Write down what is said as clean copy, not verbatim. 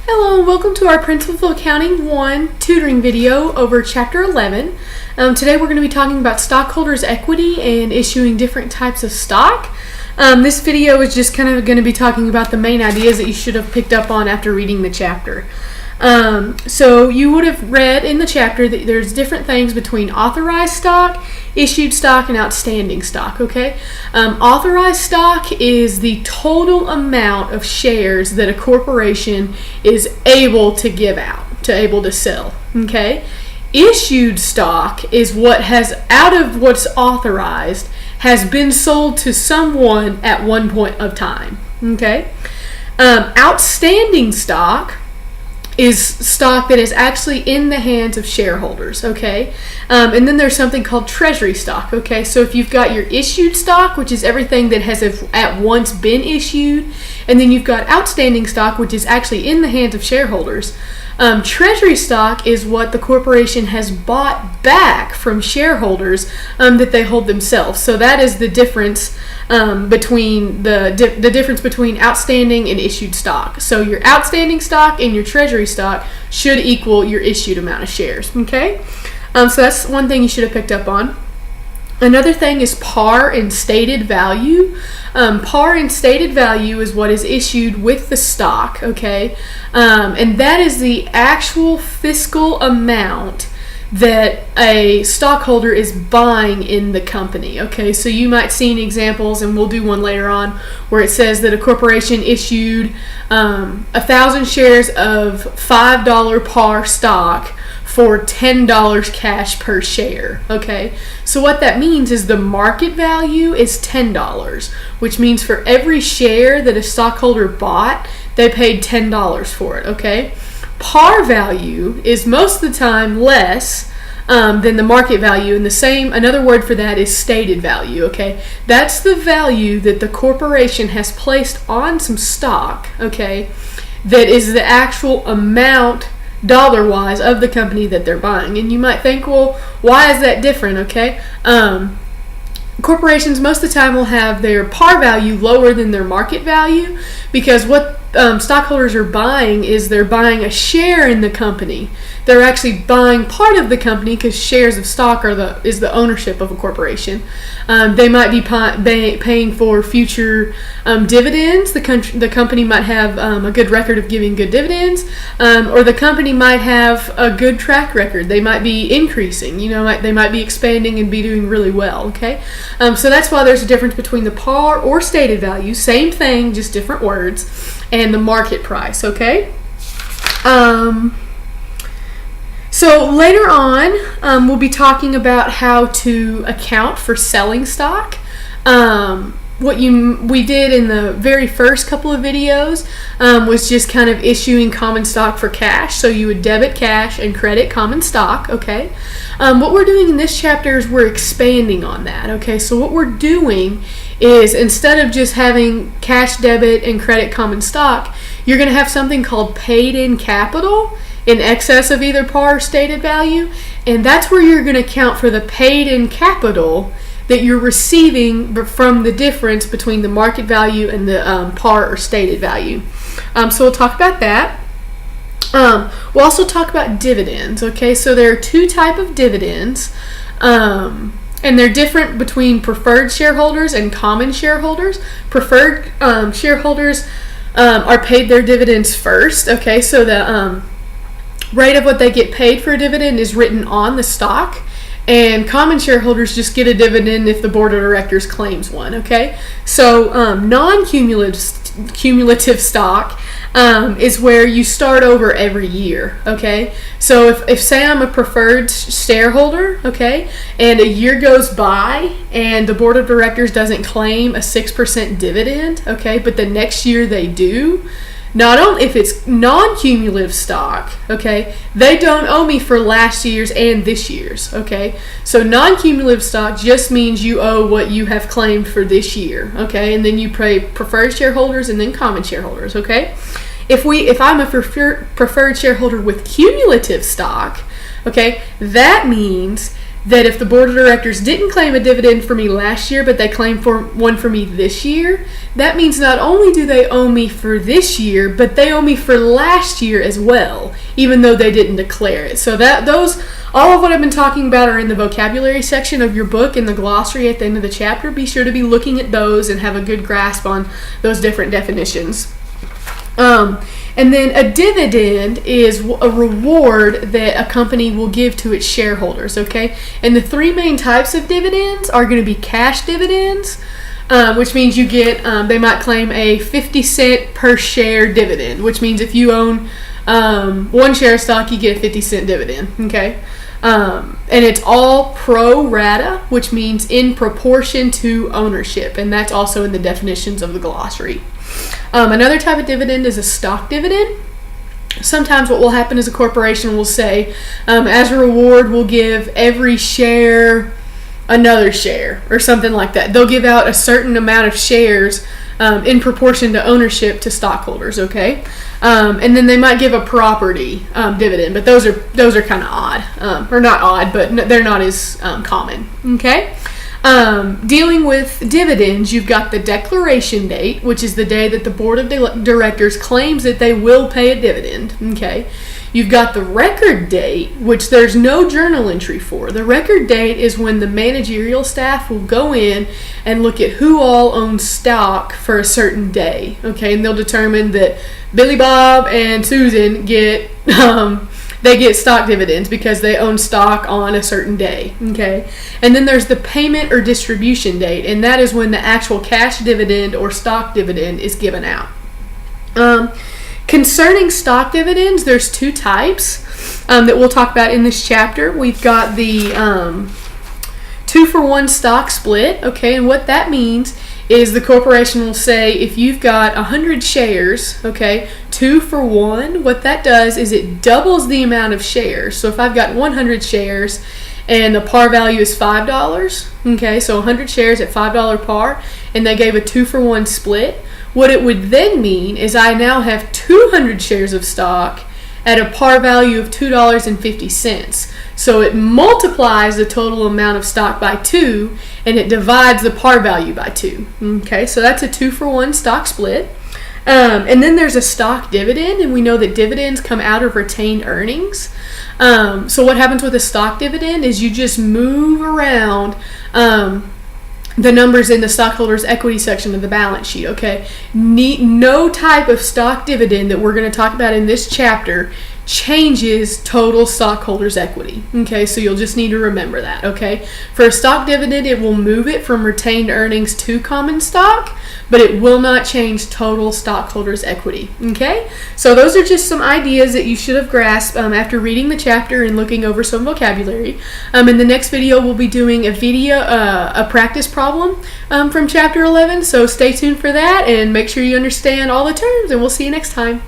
Hello and welcome to our Principles of Accounting 1 tutoring video over Chapter 11. Today we're going to be talking about stockholders' equity and issuing different types of stock. This video is just kind of going to be talking about the main ideas that you should have picked up on after reading the chapter. So you would have read in the chapter that there's different things between authorized stock, issued stock, and outstanding stock, okay? Authorized stock is the total amount of shares that a corporation is able to give out, able to sell, okay? Issued stock is what has, out of what's authorized, has been sold to someone at one point of time, okay? Outstanding stock is stock that is actually in the hands of shareholders, okay? And then there's something called treasury stock, okay? So if you've got your issued stock, which is everything that has at once been issued, and then you've got outstanding stock, which is actually in the hands of shareholders. Treasury stock is what the corporation has bought back from shareholders that they hold themselves. So that is the difference between the difference between outstanding and issued stock. So your outstanding stock and your treasury stock should equal your issued amount of shares. Okay, so that's one thing you should have picked up on. Another thing is par and stated value. Par and stated value is what is issued with the stock, okay? And that is the actual fiscal amount that a stockholder is buying in the company, okay? So you might see examples, and we'll do one later on, where it says that a corporation issued 1,000 shares of $5 par stock for $10 cash per share, okay? So what that means is the market value is $10, which means for every share that a stockholder bought, they paid $10 for it, okay? Par value is most of the time less than the market value, and another word for that is stated value, okay? That's the value that the corporation has placed on some stock, okay, that is the actual amount dollar-wise of the company that they're buying. And you might think, well, why is that different, okay? Corporations most of the time will have their par value lower than their market value, because what stockholders are buying is they're buying a share in the company. They're actually buying part of the company, because shares of stock is the ownership of a corporation. They might be paying for future dividends. The company might have a good record of giving good dividends, or the company might have a good track record. They might be increasing. They might be expanding and be doing really well. Okay, so that's why there's a difference between the par or stated value, same thing, just different words, and the market price. Okay. So later on, we'll be talking about how to account for selling stock. We did in the very first couple of videos was just kind of issuing common stock for cash. So you would debit cash and credit common stock, okay? What we're doing in this chapter is we're expanding on that, okay? So what we're doing is, instead of just having cash debit and credit common stock, you're going to have something called paid-in capital in excess of either par or stated value, and that's where you're going to account for the paid-in capital that you're receiving from the difference between the market value and the par or stated value. So we'll talk about that. We'll also talk about dividends, okay? So there are two types of dividends, and they're different between preferred shareholders and common shareholders. Preferred shareholders are paid their dividends first, okay? So the rate of what they get paid for a dividend is written on the stock, and common shareholders just get a dividend if the board of directors claims one, okay? So non-cumulative stock is where you start over every year, okay? So if say I'm a preferred shareholder, okay, and a year goes by and the board of directors doesn't claim a 6% dividend, okay, but the next year they do, not only if it's non-cumulative stock, okay, they don't owe me for last year's and this year's, okay? So non-cumulative stock just means you owe what you have claimed for this year, okay? And then you pay preferred shareholders and then common shareholders, okay? If I'm a preferred shareholder with cumulative stock, okay, that means that if the board of directors didn't claim a dividend for me last year, but they claimed one for me this year, that means not only do they owe me for this year, but they owe me for last year as well, even though they didn't declare it. So all of what I've been talking about are in the vocabulary section of your book in the glossary at the end of the chapter. Be sure to be looking at those and have a good grasp on those different definitions. And then a dividend is a reward that a company will give to its shareholders, okay? And the three main types of dividends are going to be cash dividends, which means you get, they might claim a 50-cent per share dividend, which means if you own one share of stock, you get a 50-cent dividend, okay? And it's all pro rata, which means in proportion to ownership, and that's also in the definitions of the glossary. Another type of dividend is a stock dividend. Sometimes what will happen is a corporation will say, as a reward, we'll give every share another share or something like that. They'll give out a certain amount of shares in proportion to ownership to stockholders, okay? And then they might give a property dividend, but those are kind of odd, or not odd, but they're not as common, okay? Dealing with dividends, you've got the declaration date, which is the day that the board of directors claims that they will pay a dividend, okay? You've got the record date, which there's no journal entry for. The record date is when the managerial staff will go in and look at who all owns stock for a certain day, okay? And they'll determine that Billy Bob and Susan get they get stock dividends because they own stock on a certain day, okay? And then there's the payment or distribution date, and that is when the actual cash dividend or stock dividend is given out. Concerning stock dividends, there's two types that we'll talk about in this chapter. We've got the 2-for-1 stock split, okay? And what that means is the corporation will say, if you've got 100 shares, okay, 2 for 1, what that does is it doubles the amount of shares. So if I've got 100 shares and the par value is $5, okay, so 100 shares at $5 par, and they gave a 2-for-1 split, what it would then mean is I now have 200 shares of stock at a par value of $2.50. So it multiplies the total amount of stock by 2, and it divides the par value by 2. Okay, so that's a 2-for-1 stock split. And then there's a stock dividend, and we know that dividends come out of retained earnings. So what happens with a stock dividend is you just move around the numbers in the stockholders' equity section of the balance sheet, okay? No type of stock dividend that we're going to talk about in this chapter changes total stockholders' equity, okay? So you'll just need to remember that, okay? For a stock dividend, it will move it from retained earnings to common stock, but it will not change total stockholders' equity, okay? So those are just some ideas that you should have grasped after reading the chapter and looking over some vocabulary. In the next video, we'll be doing a practice problem from chapter 11, so stay tuned for that and make sure you understand all the terms, and we'll see you next time.